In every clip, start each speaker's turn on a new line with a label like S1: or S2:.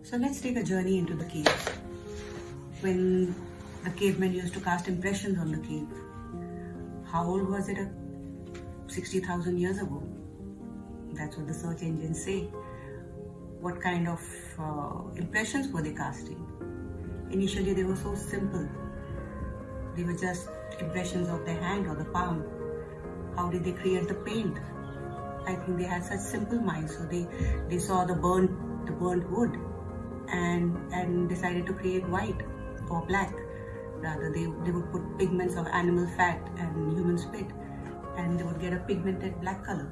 S1: So let's take a journey into the caves. When the cavemen used to cast impressions on the cave, how old was it? 60,000 years ago. That's what the search engines say. What kind of impressions were they casting? Initially, they were so simple. They were just impressions of their hand or the palm. How did they create the paint? I think they had such simple minds. So they saw the burnt wood and decided to create white or black. Rather, they would put pigments of animal fat and human spit, and they would get a pigmented black color.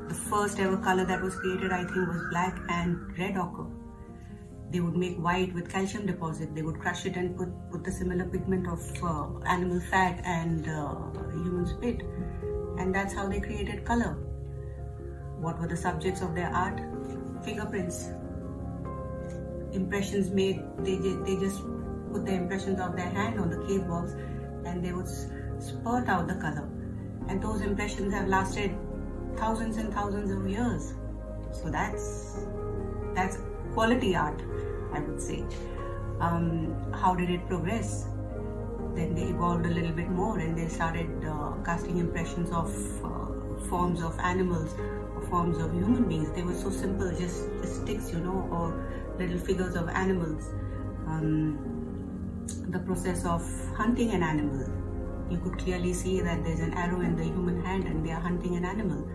S1: The first ever color that was created, I think, was black and red ochre. They would make white with calcium deposit. They would crush it and put the similar pigment of animal fat and human spit. And that's how they created color. What were the subjects of their art? Fingerprints. Impressions made, they just put the impressions of their hand on the cave walls and they would spurt out the color. And those impressions have lasted thousands and thousands of years. So that's quality art, I would say. How did it progress? Then they evolved a little bit more and they started casting impressions of forms of animals or forms of human beings. They were so simple, just sticks, or little figures of animals. The process of hunting an animal. You could clearly see that there's an arrow in the human hand and they are hunting an animal.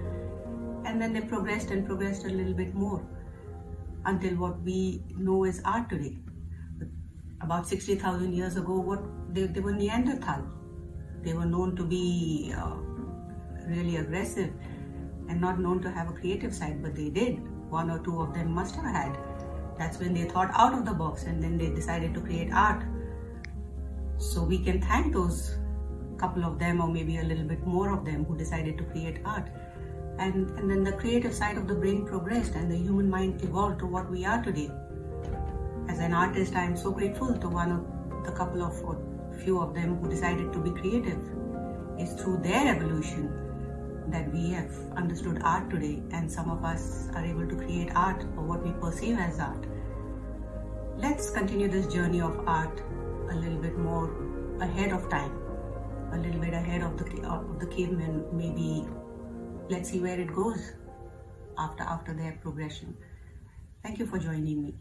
S1: And then they progressed and progressed a little bit more until what we know is art today. About 60,000 years ago, they were Neanderthal. They were known to be really aggressive and not known to have a creative side, but they did. One or two of them must have had. That's when they thought out of the box and then they decided to create art. So we can thank those couple of them or maybe a little bit more of them who decided to create art. And then the creative side of the brain progressed and the human mind evolved to what we are today. As an artist, I am so grateful to one of the couple of or few of them who decided to be creative. It's through their evolution that we have understood art today, and some of us are able to create art or what we perceive as art. Let's continue this journey of art a little bit more ahead of time, a little bit ahead of the cavemen. Maybe let's see where it goes after their progression. Thank you for joining me.